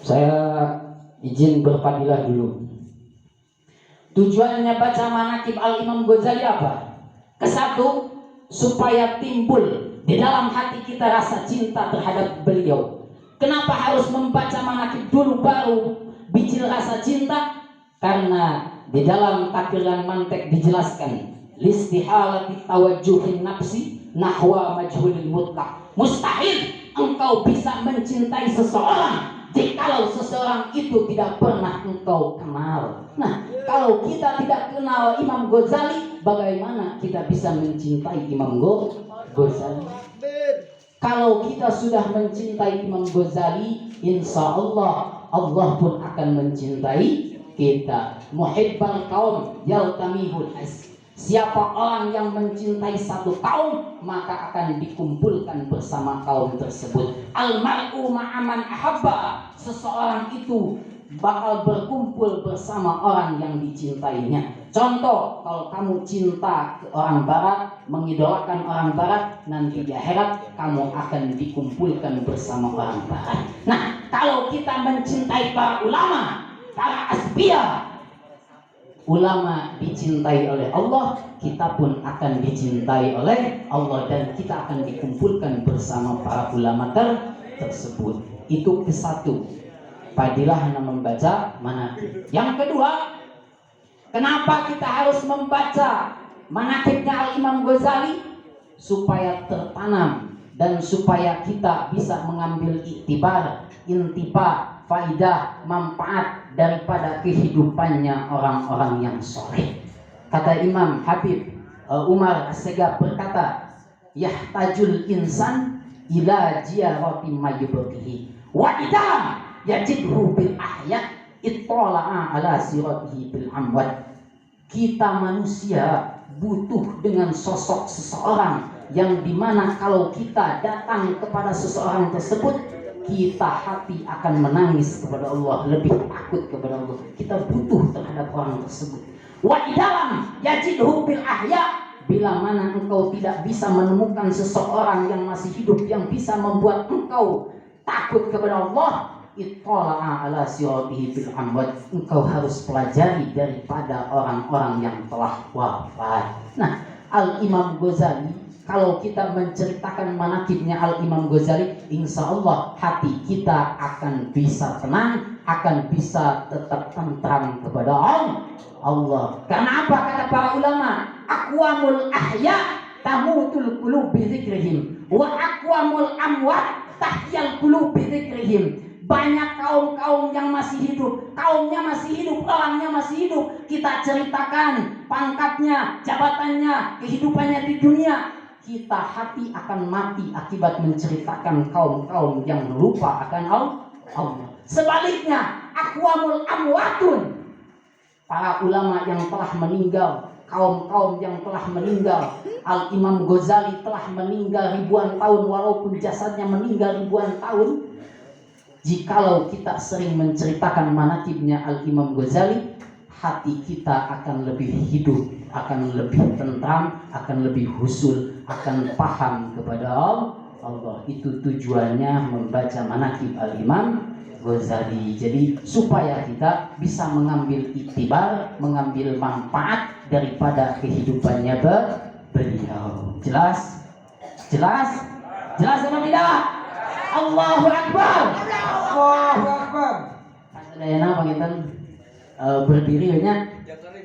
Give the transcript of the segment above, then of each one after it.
Saya izin berfadilah dulu. Tujuannya baca manaqib Al-Imam Ghazali apa? Kesatu, supaya timbul di dalam hati kita rasa cinta terhadap beliau. Kenapa harus membaca manaqib dulu baru bicil rasa cinta? Karena di dalam takriran mantek dijelaskan listihalati tawajjuhin nafsi nahwa majhulil mutlak. Mustahil engkau bisa mencintai seseorang jikalau seseorang itu tidak pernah engkau kenal. Nah, kalau kita tidak kenal Imam Ghazali, bagaimana kita bisa mencintai Imam Ghazali? Kalau kita sudah mencintai Imam Ghazali, insya Allah Allah pun akan mencintai kita. Muhibbal qaum yaltamihul has. Siapa orang yang mencintai satu kaum, maka akan dikumpulkan bersama kaum tersebut. Al-mar'u ma'aman ahabba. Seseorang itu bakal berkumpul bersama orang yang dicintainya. Contoh, kalau kamu cinta ke orang barat, mengidolakan orang barat, nanti di akhirat kamu akan dikumpulkan bersama orang barat. Nah, kalau kita mencintai para ulama, para asbiya, ulama dicintai oleh Allah, kita pun akan dicintai oleh Allah, dan kita akan dikumpulkan bersama para ulama tersebut. Itu kesatu, fadilah membaca manaqib. Yang kedua, kenapa kita harus membaca manaqibnya Al-Imam Ghazali? Supaya tertanam dan supaya kita bisa mengambil iktibar, intifa, faidah, manfaat daripada kehidupannya orang-orang yang soleh. Kata Imam Habib Umar As-Segaf berkata, yahtajul insan ila jiyarati mayyubtihi wa idha yajidhu bil ahya ittala'a ala siratihi bil amwat. Kita manusia butuh dengan sosok seseorang yang dimana kalau kita datang kepada seseorang tersebut, kita hati akan menangis kepada Allah, lebih takut kepada Allah. Kita butuh terhadap orang tersebut. Wa idalam yajidhu bil ahya, bila mana engkau tidak bisa menemukan seseorang yang masih hidup yang bisa membuat engkau takut kepada Allah, ittala'a ala siratihi bil amwat, engkau harus pelajari daripada orang-orang yang telah wafat. Nah, Al-Imam Ghazali, kalau kita menceritakan manaqibnya Al-Imam Ghazali, insya Allah hati kita akan bisa tenang, akan bisa tetap tentram kepada Allah. Karena apa? Kata para ulama, aqwamul ahya tamutul qulub bi dzikrihim wa aqwamul amwat tahyal qulub bi dzikrihim. Banyak kaum-kaum yang masih hidup, kaumnya masih hidup, orangnya masih hidup, kita ceritakan pangkatnya, jabatannya, kehidupannya di dunia, kita hati akan mati akibat menceritakan kaum-kaum yang lupa akan Allah. Sebaliknya, aqwamul amwatun, para ulama yang telah meninggal, kaum-kaum yang telah meninggal. Al-Imam Ghazali telah meninggal ribuan tahun, walaupun jasadnya meninggal ribuan tahun. Jikalau kita sering menceritakan manaqibnya Al-Imam Ghazali, hati kita akan lebih hidup, akan lebih tentram, akan lebih husul, akan paham kepada Allah. Itu tujuannya membaca manaqib Al-Imam Ghazali. Jadi supaya kita bisa mengambil iktibar, mengambil manfaat daripada kehidupannya beliau. Jelas? Jelas? Jelas atau tidak? Allahu Akbar. Allahu Akbar. Sadayana panginten berdiri nya.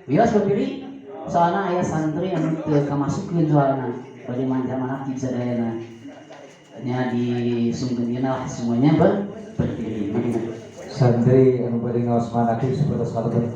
Bios berdiri. Soalnya aya santri anu teu kamasukeun soalna. Bade manja manaqib sadayana. Nya disungkeun lah semuanya berdiri. Santri anu bade ngaos manaqib sapertos kalebet.